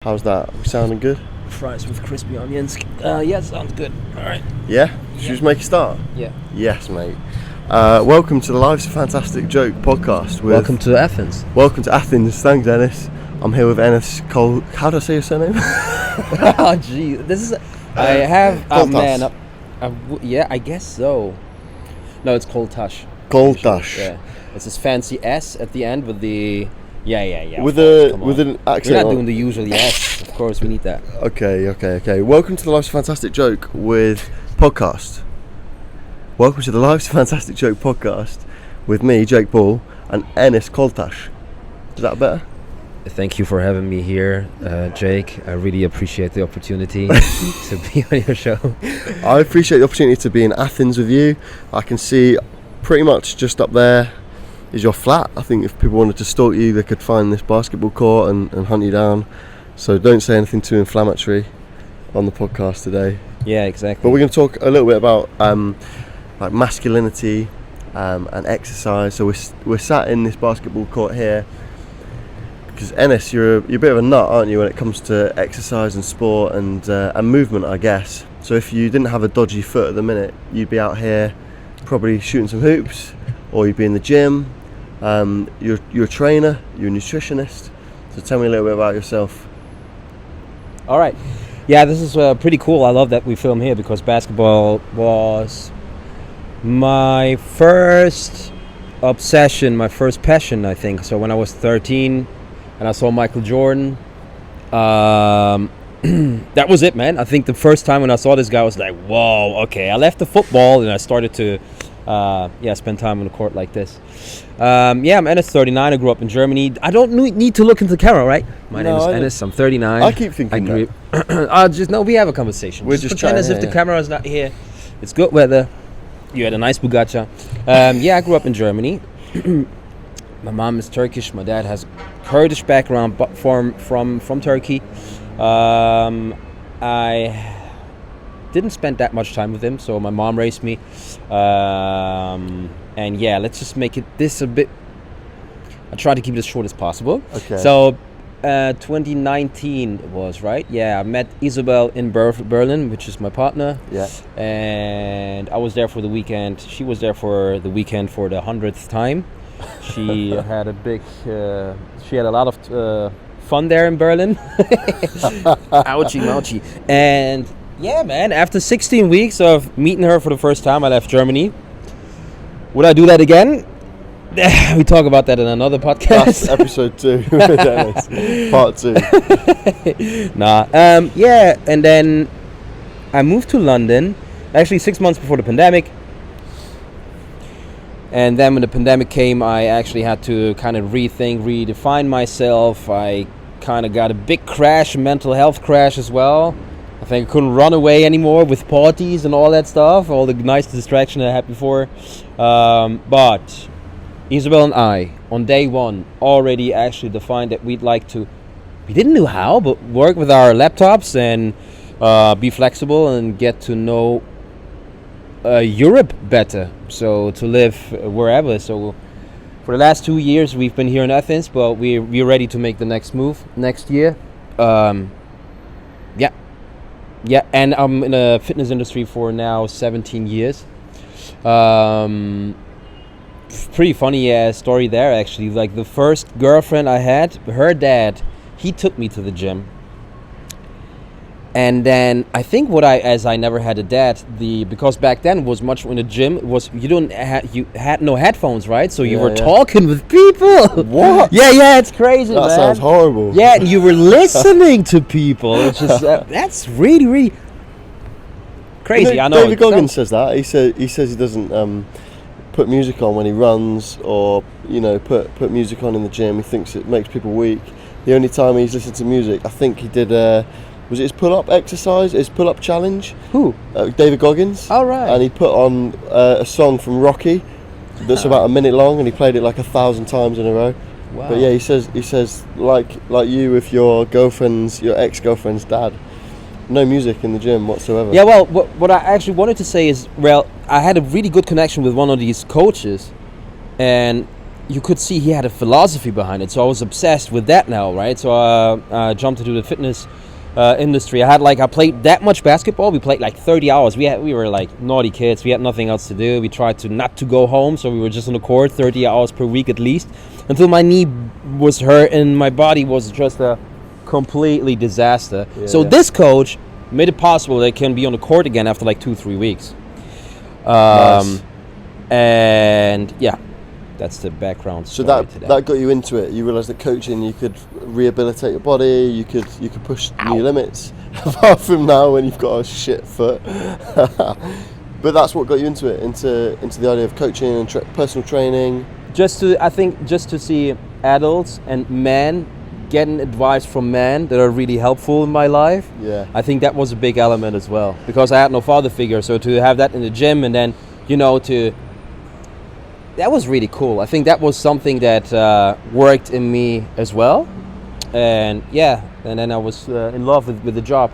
How's that? We sounding good? Fries with crispy onions. Yeah, sounds good. All right. Yeah? Should we just make a start? Yeah. Yes, mate. Welcome to the Life's a Fantastic Joke podcast. Welcome to Athens. Welcome to Athens. Thanks, Eniz. I'm here with Eniz Koltas. How do I say your surname? Oh, gee. This is... I have... Koltas. Yeah, I guess so. No, it's Koltas. Koltas. Yeah. It's this fancy S at the end with the... Yeah. With an accent. We're not doing the usual yes. Of course, we need that. Okay. Welcome to the Life's a Fantastic Joke with podcast. Welcome to the Life's a Fantastic Joke podcast with me, Jake Ball, and Eniz Koltas. Is that better? Thank you for having me here, Jake. I really appreciate the opportunity to be on your show. I appreciate the opportunity to be in Athens with you. I can see pretty much just up there is your flat. I think if people wanted to stalk you, they could find this basketball court and hunt you down. So don't say anything too inflammatory on the podcast today. Yeah, exactly. But we're going to talk a little bit about like masculinity and exercise. So we're sat in this basketball court here because Eniz, you're a bit of a nut, aren't you, when it comes to exercise and sport and movement, I guess. So if you didn't have a dodgy foot at the minute, you'd be out here probably shooting some hoops, or you'd be in the gym. You're a trainer, you're a nutritionist. So tell me a little bit about yourself. All right. Yeah, this is pretty cool. I love that we film here because basketball was my first obsession, my first passion, I think. So when I was 13 and I saw Michael Jordan, that was it, man. I think the first time when I saw this guy, I was like, whoa, okay. I left the football and I started to spend time on the court like this. I'm Eniz, 39. I grew up in Germany. I don't need to look into the camera, right? My name is Eniz. I'm 39. I keep thinking that. We have a conversation. We're just pretend trying, as if the camera is not here. It's good weather. You had a nice bugacha. I grew up in Germany. My mom is Turkish. My dad has Kurdish background, but from Turkey. I didn't spend that much time with him, so my mom raised me. Let's just make this a bit... I try to keep it as short as possible. Okay. So, 2019 it was, right? Yeah, I met Isabel in Berlin, which is my partner. Yeah. And I was there for the weekend. She was there for the weekend for the 100th time. She had a lot of fun there in Berlin. Ouchie. And yeah, man, after 16 weeks of meeting her for the first time, I left Germany. Would I do that again? We talk about that in another podcast. That's episode 2 with Eniz. Part 2. And then I moved to London, actually 6 months before the pandemic. And then when the pandemic came, I actually had to kind of redefine myself. I kind of got a big crash, a mental health crash as well. I think I couldn't run away anymore with parties and all that stuff, all the nice distraction I had before. But Isabel and I, on day one, already actually defined that we'd like to, we didn't know how, but work with our laptops and be flexible and get to know Europe better. So to live wherever. So for the last 2 years, we've been here in Athens, but we're ready to make the next move next year. Yeah, and I'm in the fitness industry for now 17 years. Pretty funny story there, actually. Like the first girlfriend I had, her dad, he took me to the gym. And then I think as I never had a dad, because back then was much in the gym was you had no headphones, right? So you were talking with people. What? Yeah, it's crazy. That sounds horrible. Yeah, and you were listening to people, which is that's really crazy. You know, I know. David Goggins says that. He says he doesn't put music on when he runs, or put music on in the gym. He thinks it makes people weak. The only time he's listened to music, I think he did. Was it his pull-up exercise? His pull-up challenge? Who? David Goggins. Oh, right. And he put on a song from Rocky that's about a minute long, and he played it like 1,000 times in a row. Wow. But yeah, he says like you with your ex-girlfriend's dad, no music in the gym whatsoever. Yeah, well, what I actually wanted to say is, I had a really good connection with one of these coaches, and you could see he had a philosophy behind it. So I was obsessed with that now, right? So I jumped into the fitness industry. I played that much basketball. We played like 30 hours. We were like naughty kids. We had nothing else to do. We tried to not to go home, so we were just on the court 30 hours per week at least, until my knee was hurt and my body was just a completely disaster. Yeah. So this coach made it possible that I can be on the court again after like 2-3 weeks. Nice. And yeah, that's the background So story that to that got you into it. You realised that coaching, you could rehabilitate your body. You could push new limits. Apart from now, when you've got a shit foot. But that's what got you into it, into the idea of coaching and personal training. just to see adults and men getting advice from men that are really helpful in my life. Yeah. I think that was a big element as well, because I had no father figure. So to have that in the gym, and then that was really cool. I think that was something that worked in me as well. And yeah, and then I was in love with the job.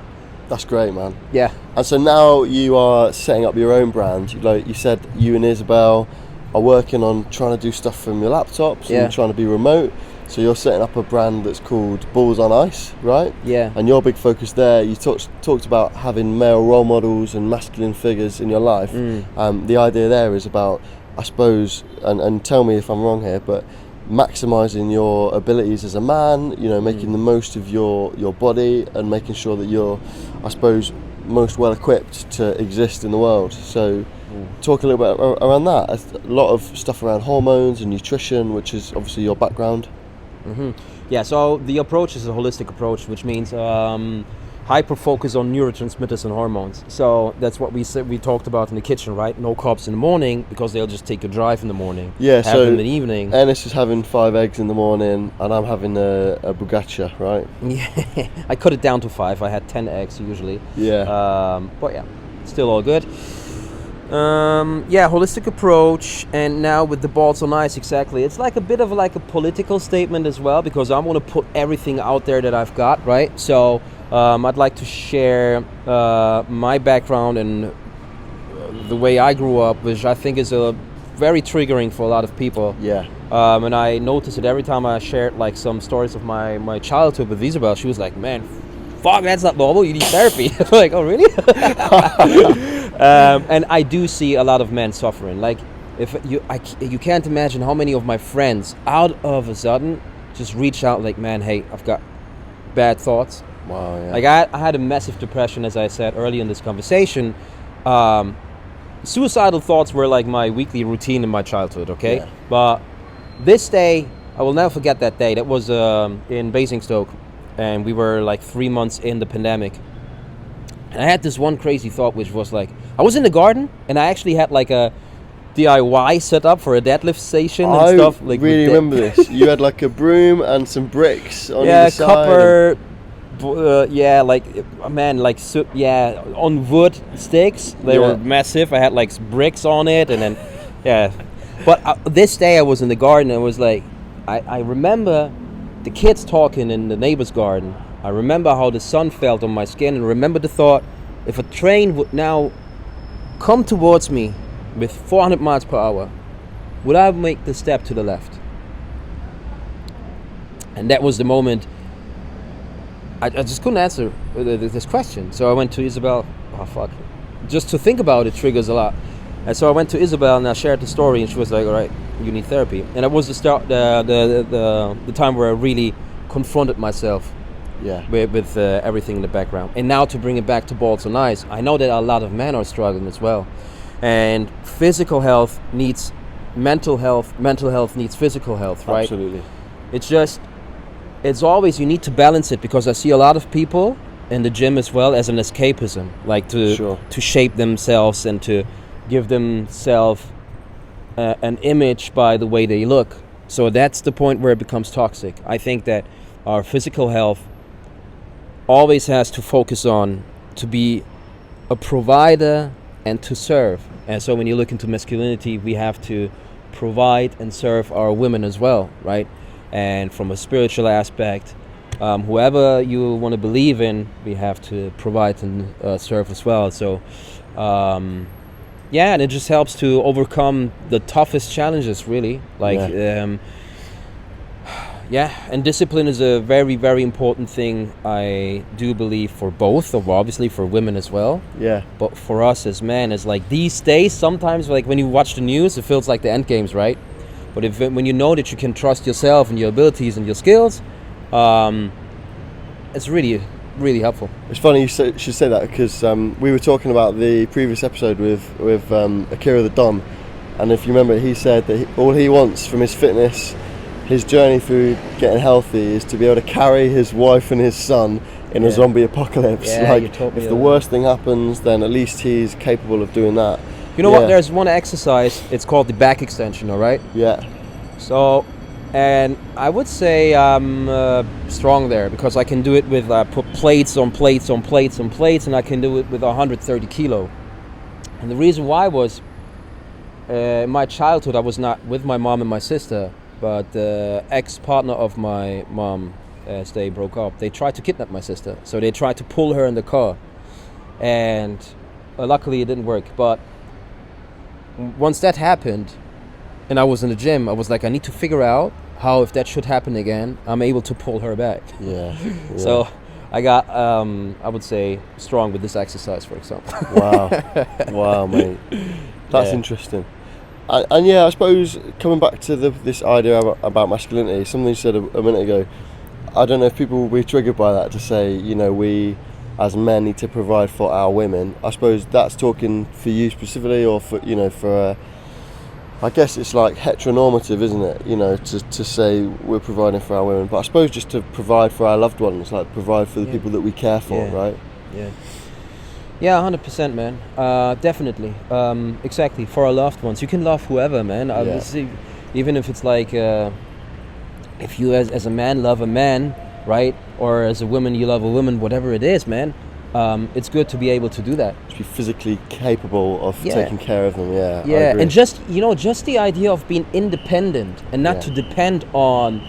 That's great, man. Yeah. And so now you are setting up your own brand. Like you said, you and Isabel are working on trying to do stuff from your laptops and trying to be remote. So you're setting up a brand that's called Balls on Ice, right? Yeah. And your big focus there, you talked about having male role models and masculine figures in your life. The idea there is about, I suppose, and tell me if I'm wrong here, but maximising your abilities as a man, making the most of your body and making sure that you're, I suppose, most well equipped to exist in the world. So talk a little bit around that. A lot of stuff around hormones and nutrition, which is obviously your background. Yeah, so the approach is a holistic approach, which means hyper focus on neurotransmitters and hormones. So that's what we talked about in the kitchen, right? No carbs in the morning, because they'll just take a drive in the morning. Yeah, have so them in the evening. Eniz is having 5 eggs in the morning, and I'm having a bugacha, right? Yeah, I cut it down to 5. I had 10 eggs usually. Yeah. But yeah, still all good. Yeah, holistic approach, and now with the balls on ice, exactly. It's like a bit of like a political statement as well, because I want to put everything out there that I've got, right? So I'd like to share my background and the way I grew up, which I think is very triggering for a lot of people. Yeah. And I noticed it every time I shared like some stories of my childhood with Isabel. She was like, "Man, fuck, that's not normal. You need therapy." I'm like, "Oh, really?" And I do see a lot of men suffering. Like, you can't imagine how many of my friends out of a sudden just reach out like, "Man, hey, I've got bad thoughts." Wow. Yeah. Like I had a massive depression, as I said earlier in this conversation. Suicidal thoughts were like my weekly routine in my childhood. Okay, Yeah. but this day, I will never forget that day. That was in Basingstoke, and we were like 3 months in the pandemic. And I had this one crazy thought, which was like, I was in the garden, and I actually had like a DIY set up for a deadlift station and stuff. Like, I really remember this. You had like a broom and some bricks on yeah, either side. copper. On wood sticks. They were massive. I had like bricks on it, and then yeah. But this day I was in the garden, and it was like, I remember the kids talking in the neighbor's garden. I remember how the sun felt on my skin, and remember the thought, if a train would now come towards me with 400 miles per hour, would I make the step to the left? And that was the moment I just couldn't answer this question. So I went to Isabel. Oh, fuck. Just to think about it triggers a lot. And so I went to Isabel and I shared the story, and she was like, "All right, you need therapy." And it was the start, the time where I really confronted myself. Yeah. With everything in the background. And now to bring it back to balls on ice, I know that a lot of men are struggling as well. And physical health needs mental health needs physical health, right? Absolutely. It's always, you need to balance it, because I see a lot of people in the gym as well as an escapism, like to shape themselves and to give themselves an image by the way they look. So that's the point where it becomes toxic. I think that our physical health always has to focus on to be a provider and to serve. And so when you look into masculinity, we have to provide and serve our women as well, right? And from a spiritual aspect, whoever you want to believe in, we have to provide and serve as well. So and it just helps to overcome the toughest challenges, really. Like, and discipline is a very, very important thing, I do believe, for both, or obviously for women as well. Yeah. But for us as men, it's like these days, sometimes, like when you watch the news, it feels like the end games, right? But when you know that you can trust yourself and your abilities and your skills, it's really, really helpful. It's funny you should say that, because we were talking about the previous episode with A.K.A the Don, and if you remember, he said that all he wants from his fitness, his journey through getting healthy, is to be able to carry his wife and his son in a zombie apocalypse. Yeah, like, you told me if the worst thing happens, then at least he's capable of doing that. You know what? There's one exercise. It's called the back extension. All right. Yeah. So, and I would say I'm strong there, because I can do it with put plates on plates on plates on plates, and I can do it with 130 kilo. And the reason why was, in my childhood, I was not with my mom and my sister, but the ex-partner of my mom, as they broke up, they tried to kidnap my sister. So they tried to pull her in the car, and luckily it didn't work. But once that happened, and I was in the gym, I was like, I need to figure out how, if that should happen again, I'm able to pull her back. Yeah. So I got, I would say, strong with this exercise, for example. Wow, mate. That's interesting. And I suppose coming back to this idea about masculinity, something you said a minute ago, I don't know if people will be triggered by that, to say, we as men need to provide for our women. I suppose that's talking for you specifically, or for I guess it's like heteronormative, isn't it? To say we're providing for our women, but I suppose just to provide for our loved ones, like provide for the people that we care for, right? Yeah, 100%, man. Definitely. Exactly. For our loved ones, you can love whoever, man. Even if it's like, if you as a man love a man, right? Or as a woman you love a woman, whatever it is, man. It's good to be able to do that. To be physically capable of taking care of them, Yeah, and just the idea of being independent and not to depend on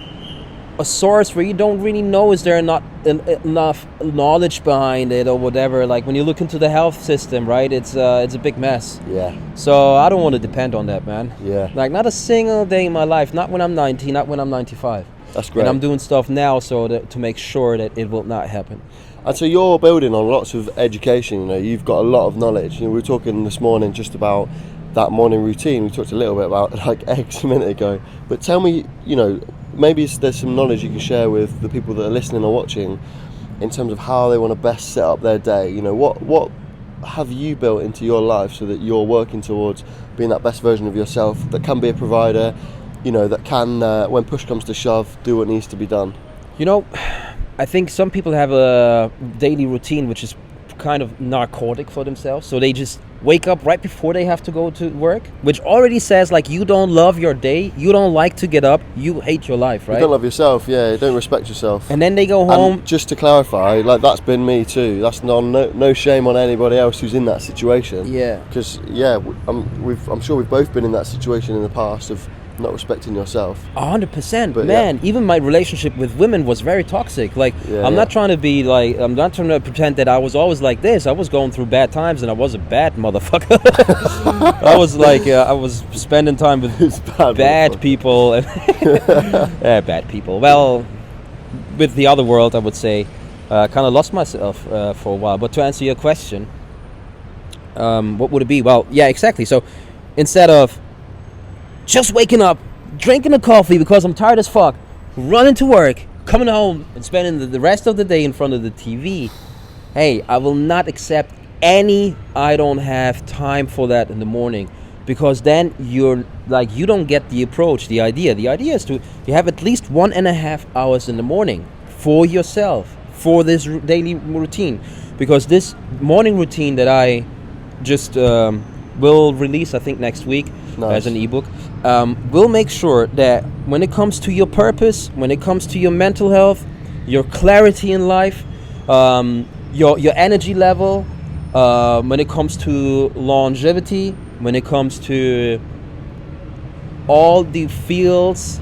a source where you don't really know, is there not enough knowledge behind it or whatever. Like when you look into the health system, right, it's a big mess. Yeah. So I don't want to depend on that, man. Yeah. Like not a single day in my life, not when I'm 90, not when I'm 95. That's great. And I'm doing stuff now to make sure that it will not happen. And so you're building on lots of education, you've got a lot of knowledge. We were talking this morning just about that morning routine. We talked a little bit about like eggs a minute ago. But tell me, maybe there's some knowledge you can share with the people that are listening or watching in terms of how they want to best set up their day. What have you built into your life so that you're working towards being that best version of yourself, that can be a provider, that can, when push comes to shove, do what needs to be done? I think some people have a daily routine which is kind of narcotic for themselves. So they just wake up right before they have to go to work, which already says like you don't love your day, you don't like to get up, you hate your life, right? You don't love yourself, you don't respect yourself. And then they go home. And just to clarify, like that's been me too. That's no shame on anybody else who's in that situation. Yeah. Because I'm sure we've both been in that situation in the past of not respecting yourself. 100%, man. Even my relationship with women was very toxic. Like, I'm not trying to be like, I'm not trying to pretend that I was always like this. I was going through bad times, and I was a bad motherfucker. I was like, I was spending time with bad people. Bad people. Well, with the other world, I would say, kind of lost myself for a while. But to answer your question, what would it be? Well, yeah, exactly. So instead of just waking up, drinking a coffee because I'm tired as fuck, running to work, coming home and spending the rest of the day in front of the TV, hey, I will not accept any I don't have time for that in the morning, because then you don't get the approach, the idea. The idea is you have at least 1.5 hours in the morning for yourself, for this daily routine, because this morning routine that I just will release, I think next week, as an ebook, we'll make sure that when it comes to your purpose, when it comes to your mental health, your clarity in life, your energy level, when it comes to longevity, when it comes to all the fields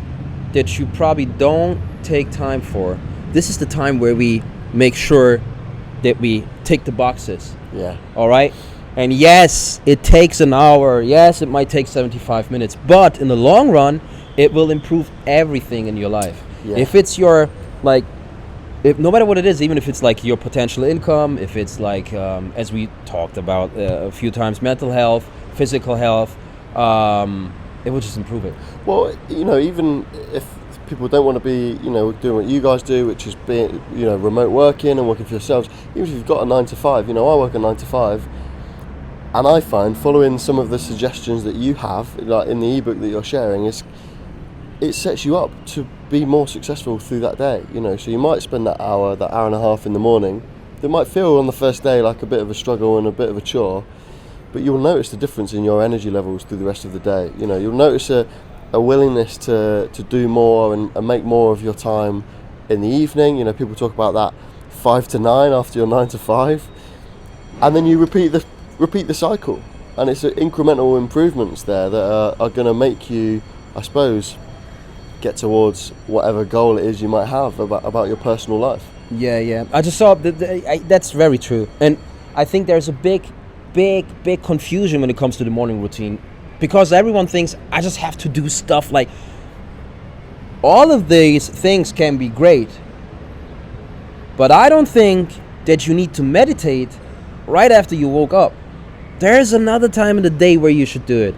that you probably don't take time for, this is the time where we make sure that we tick the boxes. Yeah. All right? And yes, it takes an hour. Yes, it might take 75 minutes. But in the long run, it will improve everything in your life. Yeah. If it's your, like, if, no matter what it is, even if it's like your potential income, if it's like, as we talked about a few times, mental health, physical health, it will just improve it. Well, you know, even if people don't want to be, you know, doing what you guys do, which is being, you know, remote working and working for yourselves, even if you've got a 9 to 5, you know, I work a 9 to 5, and I find following some of the suggestions that you have, like in the ebook that you're sharing, it sets you up to be more successful through that day, you know. So you might spend that hour and a half in the morning. That might feel on the first day like a bit of a struggle and a bit of a chore, but you'll notice the difference in your energy levels through the rest of the day. You know, you'll notice a willingness to do more and make more of your time in the evening. You know, people talk about that 5 to 9 after your 9 to 5, and then you repeat the cycle, and it's incremental improvements there that are going to make you, I suppose, get towards whatever goal it is you might have about your personal life. Yeah. I just saw that's very true, and I think there's a big confusion when it comes to the morning routine, because everyone thinks I just have to do stuff. Like, all of these things can be great, but I don't think that you need to meditate right after you woke up. There's another time in the day where you should do it.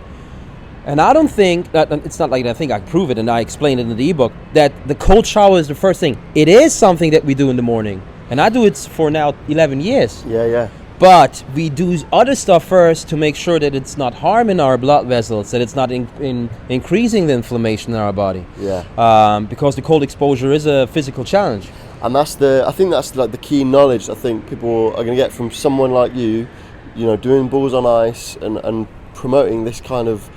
And I don't think that, it's not like I think I prove it and I explain it in the ebook, that the cold shower is the first thing. It is something that we do in the morning, and I do it for now 11 years. Yeah. But we do other stuff first to make sure that it's not harming our blood vessels, that it's not increasing the inflammation in our body. Yeah. Because the cold exposure is a physical challenge. And I think that's like the key knowledge I think people are going to get from someone like you know, doing balls on ice and promoting this kind of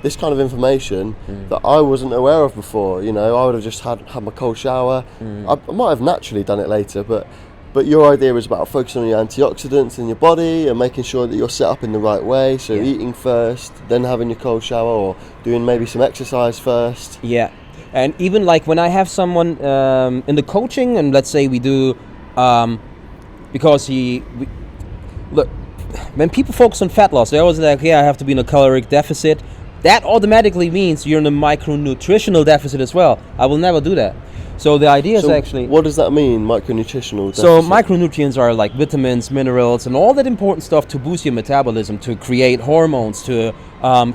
information that I wasn't aware of before. You know, I would have just had my cold shower. I might have naturally done it later, but your idea is about focusing on your antioxidants in your body and making sure that you're set up in the right way. So eating first, then having your cold shower, or doing maybe some exercise first. Yeah. And even like when I have someone in the coaching, and let's say we do, because look, when people focus on fat loss, they always like, I have to be in a caloric deficit. That automatically means you're in a micronutritional deficit as well. I will never do that. So the idea is actually... What does that mean, micronutritional deficit? So micronutrients are like vitamins, minerals, and all that important stuff to boost your metabolism, to create hormones, to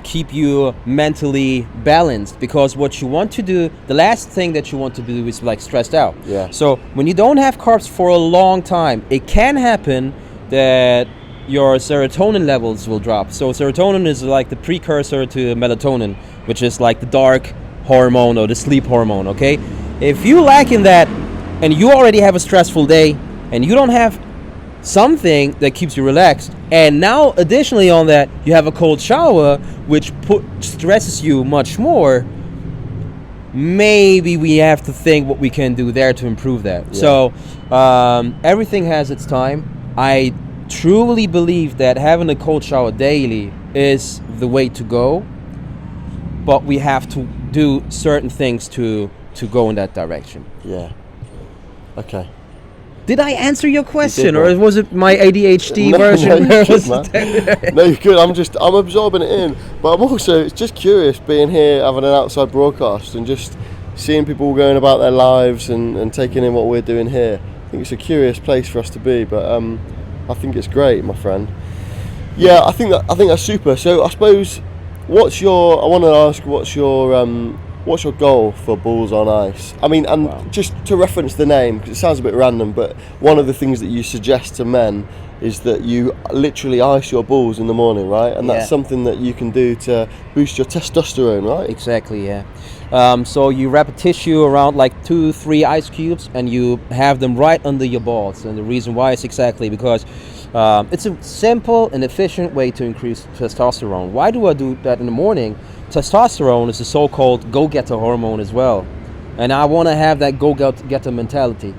keep you mentally balanced. Because what you want to do, the last thing that you want to do is like stressed out. Yeah. So when you don't have carbs for a long time, it can happen that your serotonin levels will drop. So serotonin is like the precursor to melatonin, which is like the dark hormone or the sleep hormone, okay? If you lack in that and you already have a stressful day and you don't have something that keeps you relaxed, and now additionally on that you have a cold shower which stresses you much more, maybe we have to think what we can do there to improve that. Yeah. So everything has its time. I truly believe that having a cold shower daily is the way to go, but we have to do certain things to go in that direction. Yeah. Okay. Did I answer your question, did, or was it my ADHD version? No, you're good, no, you're good. I'm absorbing it in, but I'm also just curious being here, having an outside broadcast, and just seeing people going about their lives and taking in what we're doing here. I think it's a curious place for us to be, but I think it's great, my friend. Yeah, I think that's super. So I suppose, what's your goal for Balls on Ice? I mean, and wow. Just to reference the name, because it sounds a bit random, but one of the things that you suggest to men is that you literally ice your balls in the morning, right? And that's something that you can do to boost your testosterone, right? Exactly, yeah. So you wrap a tissue around like 2-3 ice cubes and you have them right under your balls. And the reason why is exactly because it's a simple and efficient way to increase testosterone. Why do I do that in the morning? Testosterone is a so-called go-getter hormone as well. And I want to have that go-getter mentality.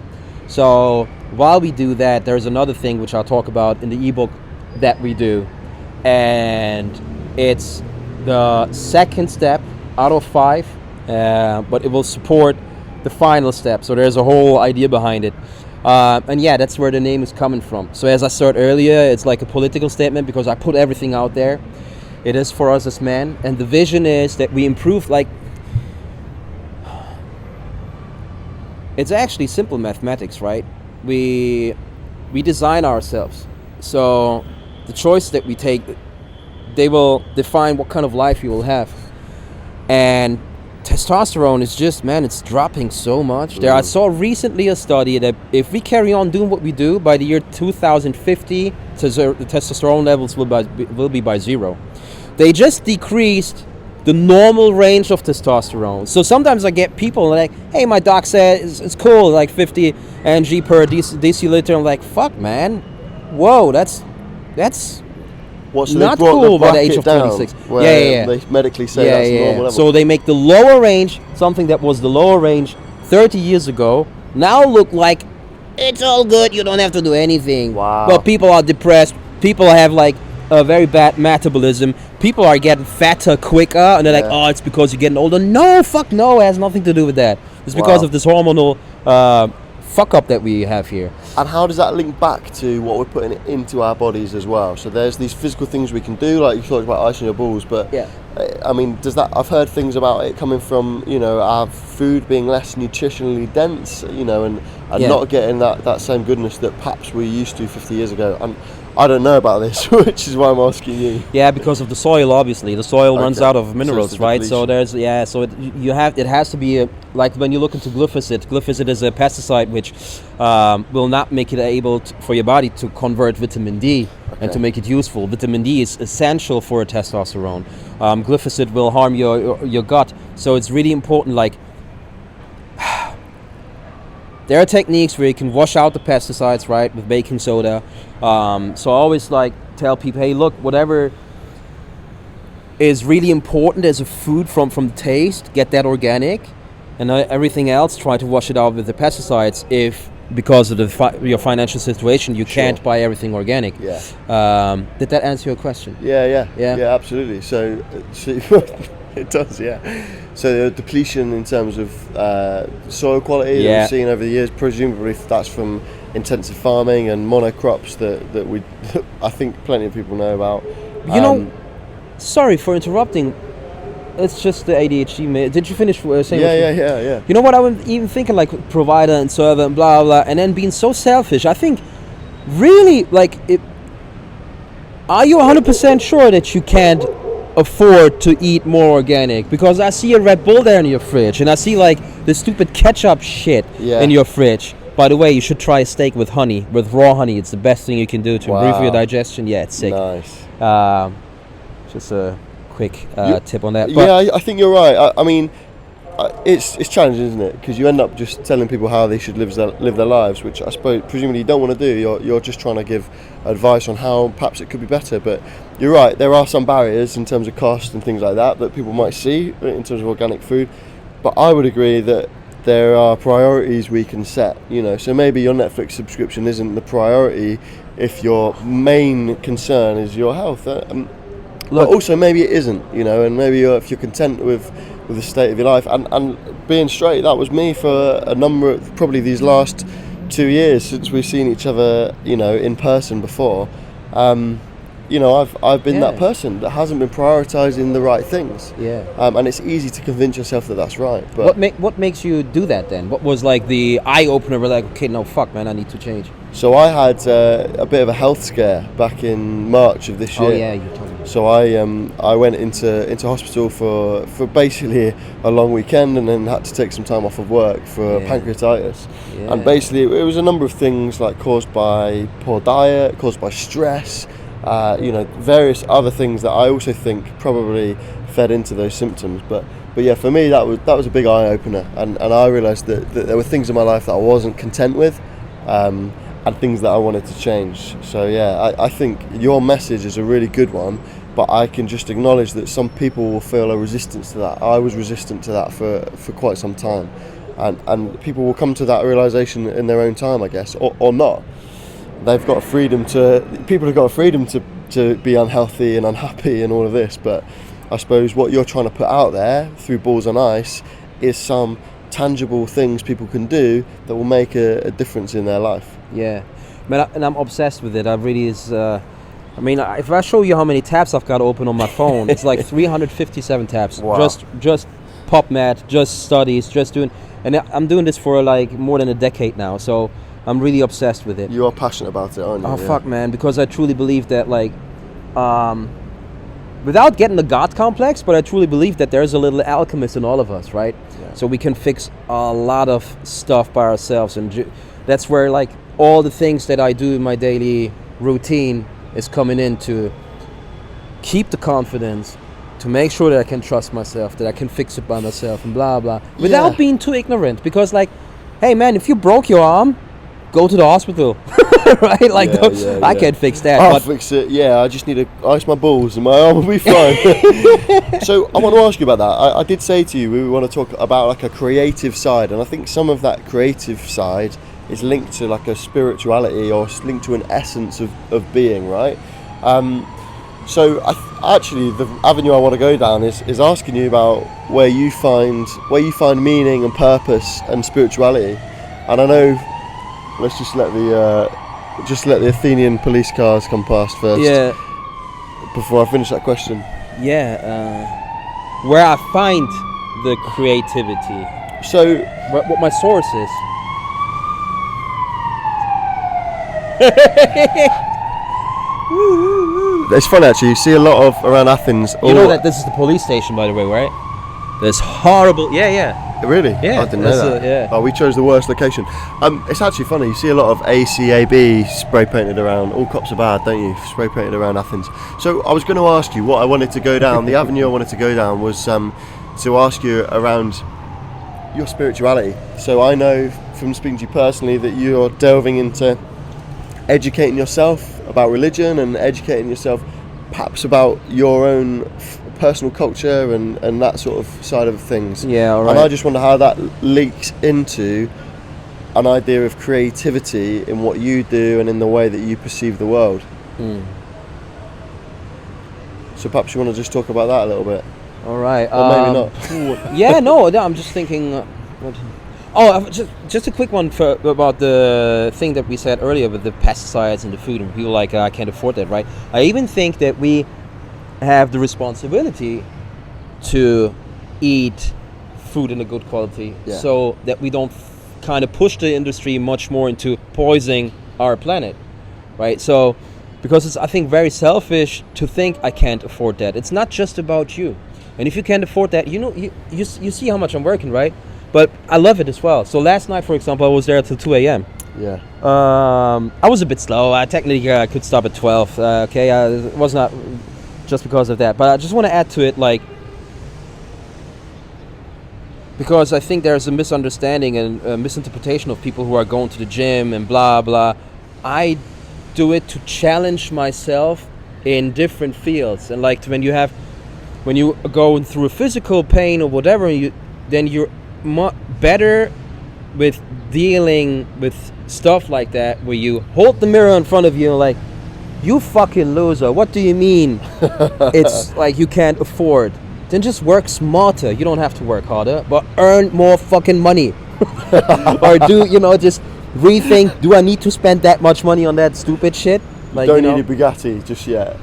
So while we do that, there's another thing which I'll talk about in the ebook that we do. And it's the second step out of 5, but it will support the final step. So there's a whole idea behind it. And yeah, that's where the name is coming from. So as I said earlier, it's like a political statement because I put everything out there. It is for us as men, and the vision is that we improve. Like, it's actually simple mathematics, right? We design ourselves. So the choice that we take, they will define what kind of life you will have. And testosterone is just, man, it's dropping so much. I saw recently a study that if we carry on doing what we do, by the year 2050, the testosterone levels will be by zero. They just decreased the normal range of testosterone. So sometimes I get people like, hey, my doc said it's cool, like 50 ng per deciliter. I'm like, fuck, man. Whoa, that's What, so not they brought cool the by the age of bracket down 26. where they medically say that's the normal level. So they make the lower range, something that was the lower range 30 years ago, now look like it's all good, you don't have to do anything. Wow. But people are depressed, people have like a very bad metabolism, people are getting fatter quicker, and they're like, oh, it's because you're getting older. No, fuck no, it has nothing to do with that. It's because of this hormonal fuck up that we have here. And how does that link back to what we're putting into our bodies as well? So there's these physical things we can do, like you talked about icing your balls, but I mean, does that, I've heard things about it coming from, you know, our food being less nutritionally dense, you know, and not getting that same goodness that perhaps we used to 50 years ago. And I don't know about this, which is why I'm asking you. Yeah, because of the soil, obviously. The soil runs out of minerals, so right? So there's, so it has to be, like when you look into glyphosate is a pesticide which will not make it able for your body to convert vitamin D and to make it useful. Vitamin D is essential for testosterone. Glyphosate will harm your gut. So it's really important, like, there are techniques where you can wash out the pesticides, right, with baking soda. So I always like tell people, hey, look, whatever is really important as a food from taste, get that organic, and everything else, try to wash it out with the pesticides. If because of your financial situation, you can't buy everything organic. Yeah. Did that answer your question? Yeah, absolutely. So it does, yeah. So the depletion in terms of soil quality that we've seen over the years, presumably that's from intensive farming and monocrops that we, I think plenty of people know about. You know, sorry for interrupting. It's just the ADHD. Did you finish saying? Yeah. You know what I was even thinking, like provider and server and blah blah, and then being so selfish. I think, really, like, are you 100% sure that you can't afford to eat more organic? Because I see a Red Bull there in your fridge, and I see like the stupid ketchup shit in your fridge. By the way, you should try a steak with honey, with raw honey. It's the best thing you can do to improve your digestion. Yeah, it's sick. Nice. Just a quick tip on that. But I think you're right. I mean, it's challenging, isn't it? Because you end up just telling people how they should live their lives, which I suppose presumably you don't want to do. You're just trying to give advice on how perhaps it could be better. But you're right, there are some barriers in terms of cost and things like that people might see in terms of organic food. But I would agree that there are priorities we can set, you know. So maybe your Netflix subscription isn't the priority if your main concern is your health. But also maybe it isn't, you know, and maybe if you're content with the state of your life. And being straight, that was me for a number of, probably these last 2 years since we've seen each other, you know, in person before. You know, I've been that person that hasn't been prioritising the right things. Yeah. And it's easy to convince yourself that that's right. But what makes you do that then? What was like the eye opener? We're like, okay, no, fuck, man, I need to change. So I had a bit of a health scare back in March of this year. Oh yeah, you told me. So I went into hospital for basically a long weekend, and then had to take some time off of work for pancreatitis. Yeah. And basically it was a number of things, like caused by poor diet, caused by stress, you know, various other things that I also think probably fed into those symptoms. But yeah, for me that was a big eye opener, and I realised that there were things in my life that I wasn't content with. And things that I wanted to change. So yeah, I think your message is a really good one, but I can just acknowledge that some people will feel a resistance to that. I was resistant to that for quite some time, and people will come to that realisation in their own time, I guess, or not. People have got a freedom to be unhealthy and unhappy and all of this, but I suppose what you're trying to put out there through Balls on Ice is some tangible things people can do that will make a difference in their life. Yeah, man, and I'm obsessed with it. I really is. If I show you how many tabs I've got open on my phone, it's like 357 tabs. Wow. Just PubMed, just studies, just doing, and I'm doing this for like more than a decade now. So I'm really obsessed with it. You are passionate about it, aren't you? Oh fuck, man! Because I truly believe that, like, without getting the God complex, but I truly believe that there's a little alchemist in all of us, right? Yeah. So we can fix a lot of stuff by ourselves, and that's where like all the things that I do in my daily routine is coming in to keep the confidence, to make sure that I can trust myself, that I can fix it by myself, and blah blah, without being too ignorant. Because like, hey man, if you broke your arm, go to the hospital. Right? Like, I can't fix that. I'll fix it. Yeah, I just need to ice my balls and my arm will be fine. So I want to ask you about that. I did say to you we want to talk about like a creative side, and I think some of that creative side is linked to like a spirituality, or linked to an essence of being, right? So actually the avenue I want to go down is asking you about where you find meaning and purpose and spirituality. And I know, let's just let the Athenian police cars come past first. Yeah. Before I finish that question. Yeah. Where I find the creativity. So, what my source is. It's fun actually. You see a lot of around Athens. You know that this is the police station, by the way, right? This horrible. Yeah. Really? Yeah. I didn't know that. Yeah. Oh, we chose the worst location. It's actually funny. You see a lot of A.K.A spray painted around. All cops are bad, don't you? Spray painted around Athens. So I was going to ask you what I wanted to go down. The avenue I wanted to go down was to ask you around your spirituality. So I know from speaking to you personally that you're delving into educating yourself about religion and educating yourself perhaps about your own personal culture and that sort of side of things. Yeah, all right. And I just wonder how that leaks into an idea of creativity in what you do and in the way that you perceive the world. So perhaps you want to just talk about that a little bit. All right. Or maybe not. Yeah, no, I'm just thinking. Just a quick one about the thing that we said earlier with the pesticides and the food, and people like, I can't afford that, right? I even think that we have the responsibility to eat food in a good quality, so that we don't kind of push the industry much more into poisoning our planet, right? So, because it's, I think, very selfish to think I can't afford that. It's not just about you. And if you can't afford that, you see how much I'm working, right? But I love it as well. So last night, for example, I was there till 2 a.m. Yeah. I was a bit slow. I could stop at 12. It was not just because of that. But I just want to add to it, like, because I think there's a misunderstanding and a misinterpretation of people who are going to the gym and blah, blah. I do it to challenge myself in different fields. And like when you are going through a physical pain or whatever, then you're better with dealing with stuff like that, where you hold the mirror in front of you and like, you fucking loser, what do you mean it's like you can't afford? Then just work smarter. You don't have to work harder, but earn more fucking money. Or just rethink, do I need to spend that much money on that stupid shit? Like, don't need a Bugatti just yet.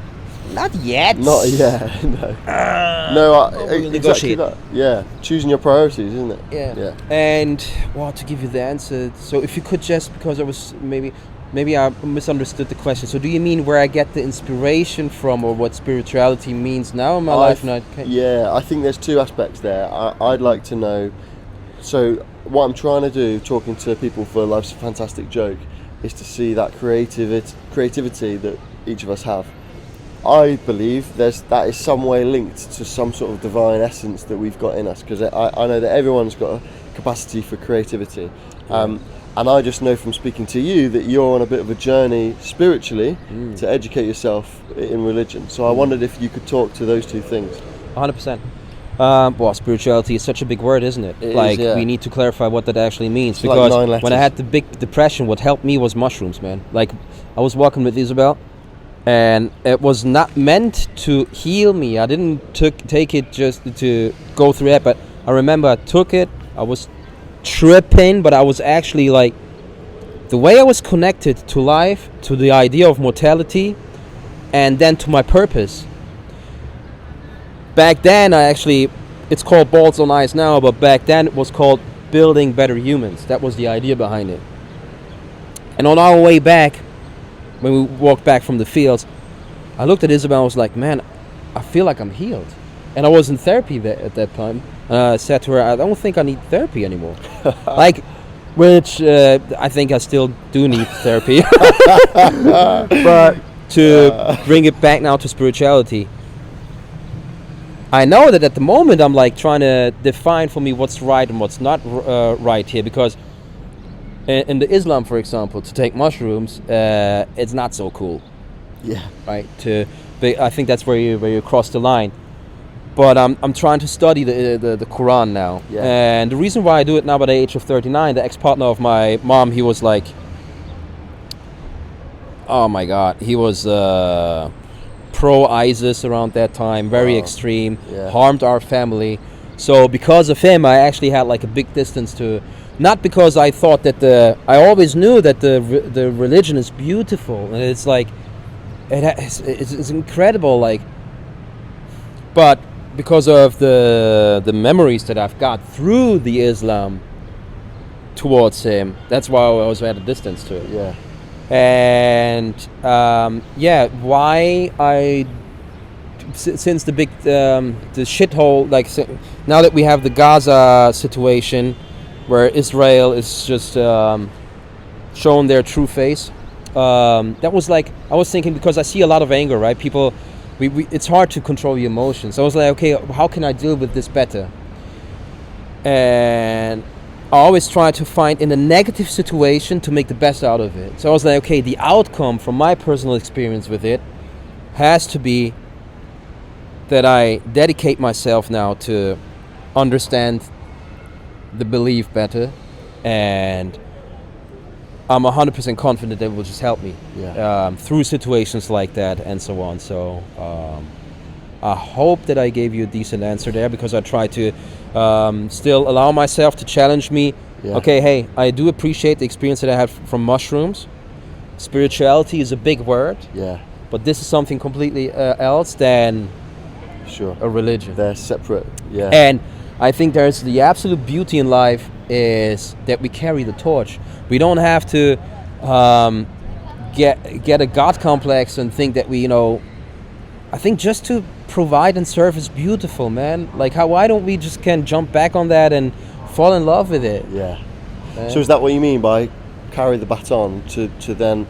Not yet. Not yet, no. Exactly that. Yeah, choosing your priorities, isn't it? Yeah. And to give you the answer, so if you could just, because I was maybe I misunderstood the question. So do you mean where I get the inspiration from, or what spirituality means now in my life? Yeah, I think there's two aspects there. I'd like to know. So what I'm trying to do, talking to people for Life's a Fantastic Joke, is to see that creativity that each of us have. I believe that is some way linked to some sort of divine essence that we've got in us, because I know that everyone's got a capacity for creativity, and I just know from speaking to you that you're on a bit of a journey spiritually to educate yourself in religion. So I wondered if you could talk to those two things. 100%. Spirituality is such a big word, isn't it? We need to clarify what that actually means, because like when I had the big depression, what helped me was mushrooms, man. Like, I was walking with Isabel, and it was not meant to heal me. I didn't take it just to go through that, but I remember I took it. I was tripping, but I was actually like, the way I was connected to life, to the idea of mortality, and then to my purpose. Back then, it's called Balls on Ice now, but back then it was called building better humans. That was the idea behind it. And on our way back, when we walked back from the fields, I looked at Isabel and was like, man, I feel like I'm healed. And I was in therapy at that time. I said to her, I don't think I need therapy anymore. Which I think I still do need therapy. But to bring it back now to spirituality, I know that at the moment I'm like trying to define for me what's right and what's not right here, because in the Islam, for example, to take mushrooms, it's not so cool. Yeah. Right. I think that's where you cross the line. But I'm trying to study the Quran now. Yeah. And the reason why I do it now by the age of 39, the ex-partner of my mom, he was like, oh my God, he was pro-ISIS around that time, very extreme, harmed our family. So because of him, I actually had like a big distance to, not because I thought that I always knew that the religion is beautiful, and it's like, it's incredible, like, but because of the memories that I've got through the Islam towards him, that's why I was at a distance to it. Yeah. And why since the big the shithole, like now that we have the Gaza situation where Israel is just showing their true face, that was like, I was thinking, because I see a lot of anger, right? People, it's hard to control your emotions. So I was like, okay, how can I deal with this better? And I always try to find in a negative situation to make the best out of it. So I was like, okay, the outcome from my personal experience with it has to be that I dedicate myself now to understand the belief better, and I'm 100% confident that it will just help me through situations like that and so on. So I hope that I gave you a decent answer there, because I try to still allow myself to challenge me. Yeah. Okay, hey, I do appreciate the experience that I had from mushrooms. Spirituality is a big word. Yeah. But this is something completely else than a religion. They're separate. Yeah. And I think there's the absolute beauty in life is that we carry the torch. We don't have to get a God complex and think that we, I think just to provide and serve is beautiful, man. Like, why don't we just can jump back on that and fall in love with it? Yeah. So is that what you mean by carry the baton to then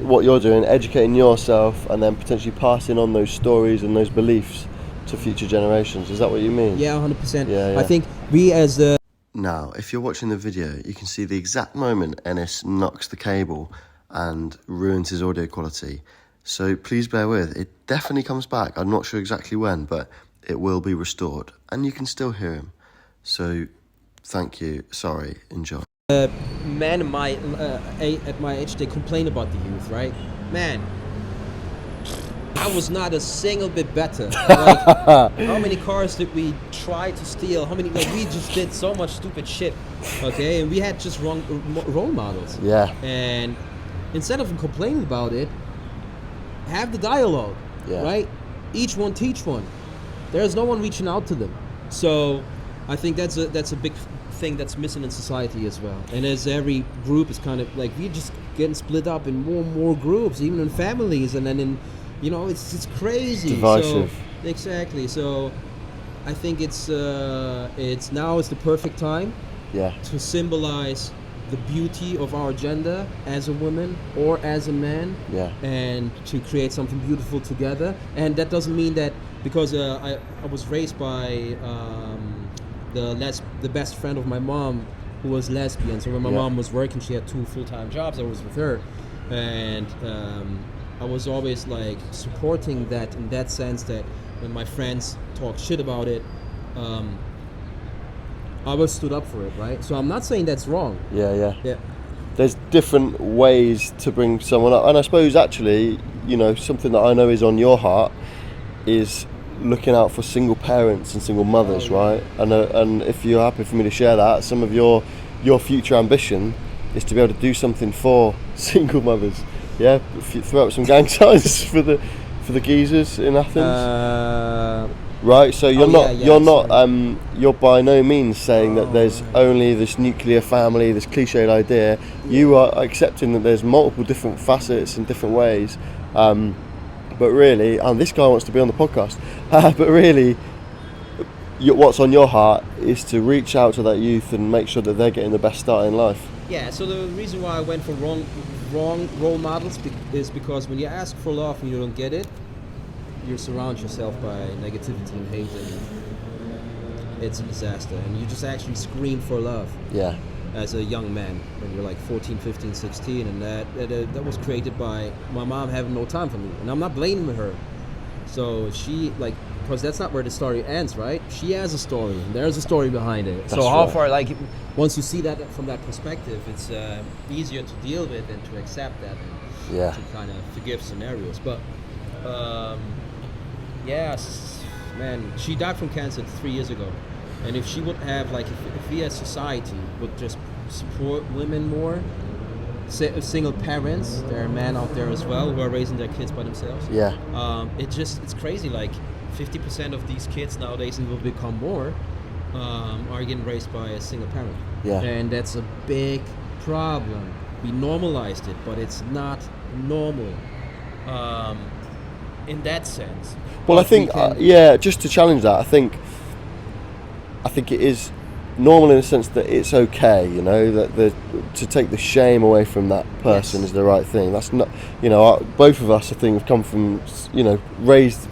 what you're doing, educating yourself and then potentially passing on those stories and those beliefs to future generations? Is that what you mean? Yeah, 100%. Yeah. I think we as a... Now, if you're watching the video, you can see the exact moment Eniz knocks the cable and ruins his audio quality. So please bear with. It definitely comes back. I'm not sure exactly when, but it will be restored. And you can still hear him. So thank you. Sorry. Enjoy. Men at my age, they complain about the youth, right? Man, I was not a single bit better. Like, how many cars did we try to steal? How many? Like, we just did so much stupid shit. Okay, and we had just wrong role models. Yeah. And instead of complaining about it, have the dialogue. Yeah. Right. Each one teach one. There's no one reaching out to them. So I think that's a big thing that's missing in society as well. And as every group is kind of like, we're just getting split up in more and more groups, even in families, and then in, it's crazy. Divisive. So, exactly. So I think it's now is the perfect time to symbolize the beauty of our gender as a woman or as a man, and to create something beautiful together. And that doesn't mean that because I was raised by the best friend of my mom, who was lesbian. So when my mom was working, she had 2 full-time jobs. I was with her, and I was always like supporting that, in that sense that when my friends talked shit about it, I was stood up for it, right? So I'm not saying that's wrong. Yeah. There's different ways to bring someone up, and I suppose actually, something that I know is on your heart is looking out for single parents and single mothers, right? And if you're happy for me to share that, some of your your future ambition is to be able to do something for single mothers. Yeah, throw out some gang signs for the geezers in Athens. Right, so you're by no means saying that there's only this nuclear family, this cliched idea. You are accepting that there's multiple different facets in different ways. But really, and this guy wants to be on the podcast, but really, what's on your heart is to reach out to that youth and make sure that they're getting the best start in life. Yeah, so the reason why I went for wrong role models is because when you ask for love and you don't get it, you surround yourself by negativity and hate, and it's a disaster. And you just actually scream for love. Yeah. As a young man, when you're like 14, 15, 16, and that was created by my mom having no time for me. And I'm not blaming her. So she, like, because that's not where the story ends, right? She has a story, and there's a story behind it. That's so how right. far, like, once you see that from that perspective, it's easier to deal with and to accept that and to kind of forgive scenarios. But yes, man, she died from cancer 3 years ago. And if she would have, like, if we as society would just support women more, single parents, there are men out there as well who are raising their kids by themselves. Yeah. It's crazy. Like 50% of these kids nowadays, and will become more, are getting raised by a single parent. Yeah. And that's a big problem. We normalized it, but it's not normal. In that sense. Well, I think, just to challenge that, I think it is normal in the sense that it's okay, you know, that to take the shame away from that person is the right thing. That's not, you know, both of us, I think, have come from, you know, raised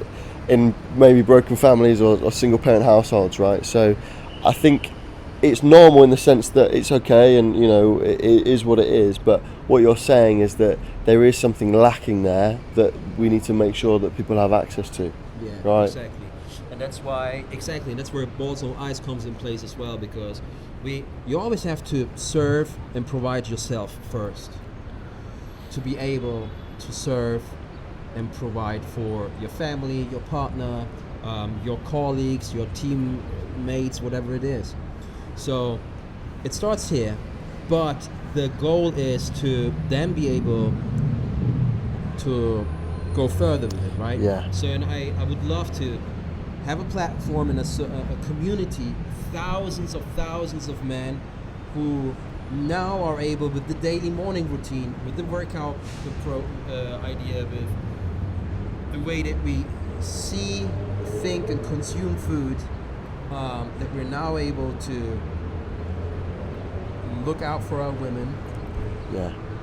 in maybe broken families or single parent households, right? So I think it's normal in the sense that it's okay, and, you know, it is what it is. But what you're saying is that there is something lacking there that we need to make sure that people have access to. Yeah, right? Exactly. And that's why, and that's where Balls on Ice comes in place as well, because you always have to serve and provide yourself first to be able to serve and provide for your family, your partner, your colleagues, your teammates, whatever it is. So it starts here, but the goal is to then be able to go further with it, right? Yeah. So, and I would love to have a platform and a community, thousands of men who now are able, with the daily morning routine, with the workout idea, with the way that we see, think, and consume food, that we're now able to look out for our women,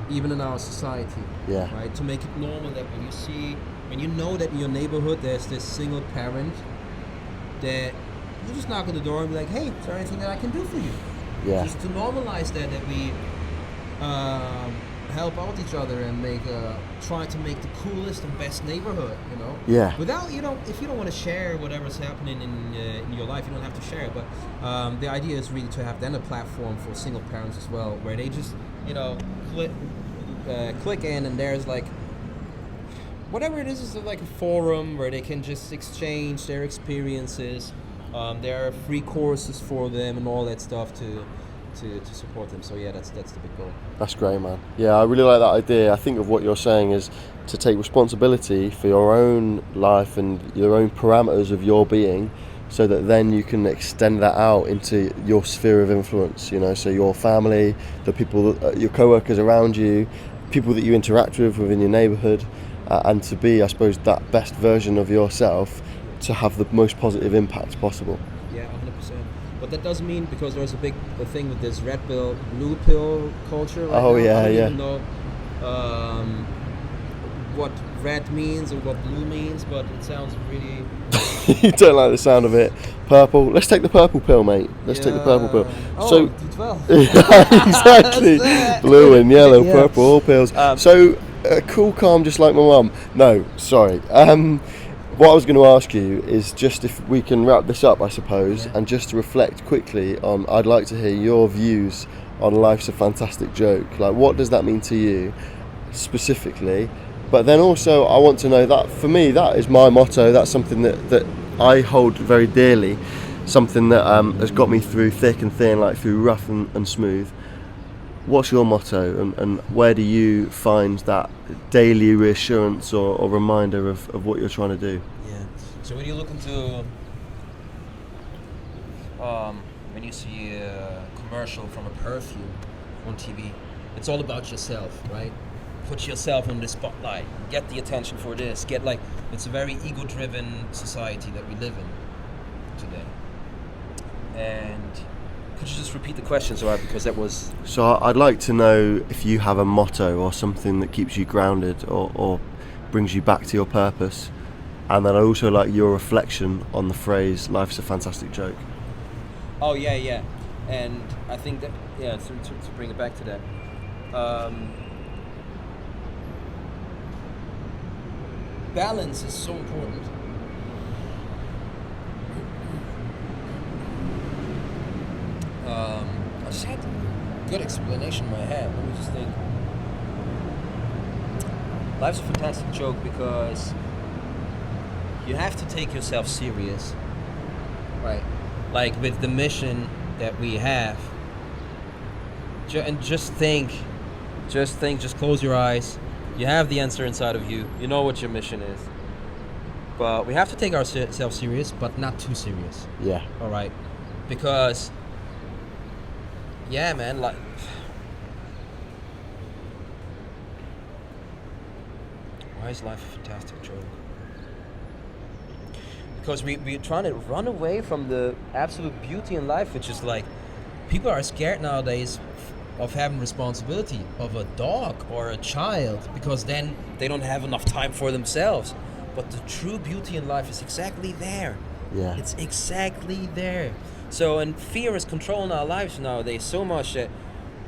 even in our society, right? To make it normal that when you know that in your neighborhood there's this single parent, that you just knock on the door and be like, hey, is there anything that I can do for you? Yeah. Just to normalize that we help out each other and try to make the coolest and best neighborhood, you know? Yeah. Without, if you don't want to share whatever's happening in your life, you don't have to share it. But the idea is really to have then a platform for single parents as well, where they just, you know, click in, and there's like, whatever it is like a forum where they can just exchange their experiences. There are free courses for them and all that stuff to support them. So yeah, that's the big goal. That's great, man. Yeah, I really like that idea. I think of what you're saying is to take responsibility for your own life and your own parameters of your being, so that then you can extend that out into your sphere of influence, you know, so your family, the people, your co-workers around you, people that you interact with within your neighborhood, and to be, I suppose, that best version of yourself to have the most positive impact possible. Yeah, 100%. But that doesn't mean, because there's a big thing with this red pill, blue pill culture right now. I don't even know what red means or what blue means, but it sounds really... You don't like the sound of it. Purple. Let's take the purple pill, mate. Let's take the purple pill. Oh, so, D12. exactly. Blue and yellow, purple, all pills. Cool, calm, just like my mum. No, sorry. What I was going to ask you is just if we can wrap this up, I suppose, and just to reflect quickly on, I'd like to hear your views on Life's a Fantastic Joke. Like, what does that mean to you specifically? But then also, I want to know that, for me, that is my motto. That's something that I hold very dearly. something that has got me through thick and thin, like through rough and smooth. What's your motto, and where do you find that daily reassurance or reminder of what you're trying to do? Yeah. So when you look into, when you see a commercial from a perfume on TV, it's all about yourself, right? Put yourself on the spotlight, get the attention for this, it's a very ego-driven society that we live in today. And could you just repeat the question, because that was... So I'd like to know if you have a motto or something that keeps you grounded or brings you back to your purpose. And then I also like your reflection on the phrase, life's a fantastic joke. Oh, yeah. And I think that, to bring it back to that, balance is so important. I just had a good explanation in my head. Let me just think. Life's a fantastic joke because you have to take yourself serious, right? Like with the mission that we have. And just close your eyes. You have the answer inside of you. You know what your mission is. But we have to take ourselves serious, but not too serious. Yeah. All right. Because, yeah, man, like, why is life a fantastic joke? Because we're trying to run away from the absolute beauty in life, which is like, people are scared nowadays of having responsibility of a dog or a child, because then they don't have enough time for themselves. But the true beauty in life is exactly there. Yeah. It's exactly there. So, and fear is controlling our lives nowadays so much that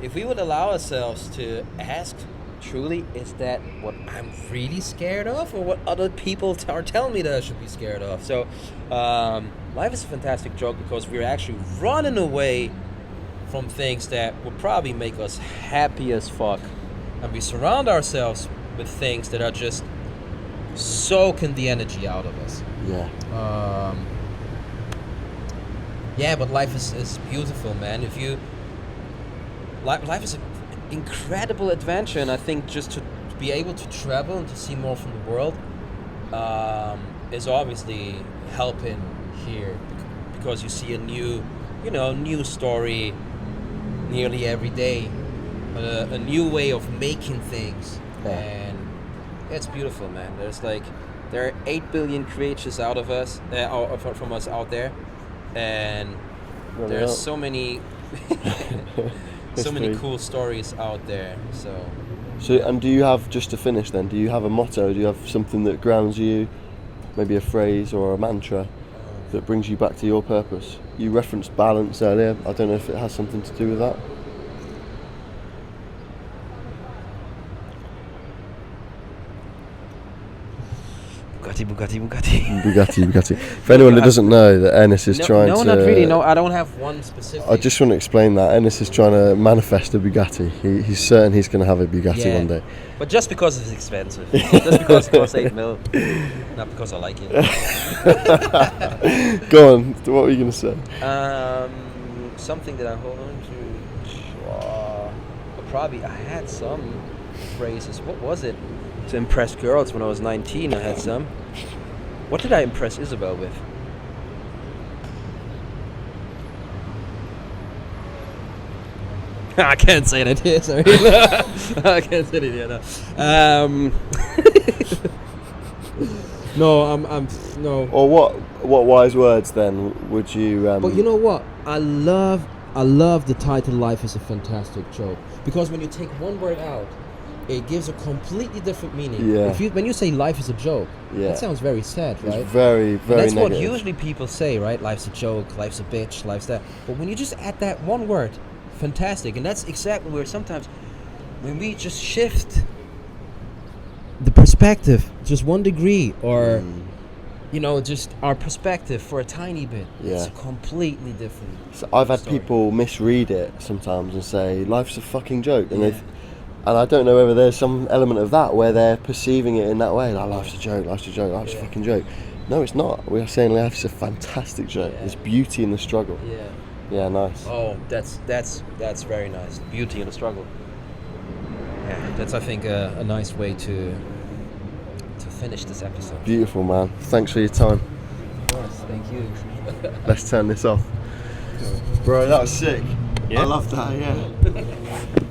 if we would allow ourselves to ask, truly, is that what I'm really scared of, or what other people are telling me that I should be scared of? So, life is a fantastic joke because we're actually running away from things that would probably make us happy as fuck. And we surround ourselves with things that are just soaking the energy out of us. Yeah. But life is beautiful, man. Life is an incredible adventure, and I think just to be able to travel and to see more from the world is obviously helping here, because you see a new story nearly every day, a new way of making things. Yeah. And it's beautiful, man. There are 8 billion creatures out of us, from us out there, and there's so many cool stories out there. So, and do you have, just to finish then, do you have a motto? Do you have something that grounds you, maybe a phrase or a mantra that brings you back to your purpose? You referenced balance earlier. I don't know if it has something to do with that. Bugatti. For anyone that doesn't know, that Eniz is trying to... No, not really. No, I don't have one specific. I just want to explain that. Eniz is trying to manifest a Bugatti. He's certain he's going to have a Bugatti one day. But just because it's expensive. Just because it costs 8 mil. Not because I like it. Go on. What were you going to say? Something that I hold on to. Probably I had some phrases. What was it? To impress girls when I was 19, I had some. What did I impress Isabel with? I can't say that here, sorry. I can't say that here, no. No. Or what wise words then would you... But you know what? I love the title "Life is a Fantastic Joke," because when you take one word out, it gives a completely different meaning. Yeah. When you say life is a joke, that sounds very sad, right? It's very, very That's negative. what usually people say, right? Life's a joke, life's a bitch, life's that. But when you just add that one word, fantastic, and that's exactly where sometimes when we just shift the perspective just 1 degree, or just our perspective for a tiny bit, it's completely different. So I've had story. people misread it sometimes and say life's a fucking joke, and I don't know whether there's some element of that where they're perceiving it in that way, like life's a joke, life's a fucking joke. No, it's not. We are saying life is a fantastic joke. Yeah. There's beauty in the struggle. Yeah. Yeah, nice. Oh, that's very nice. Beauty in the struggle. Yeah, that's I think a nice way to finish this episode. Beautiful, man. Thanks for your time. Of course, thank you. Let's turn this off. Bro, that was sick. Yeah? I love that, yeah.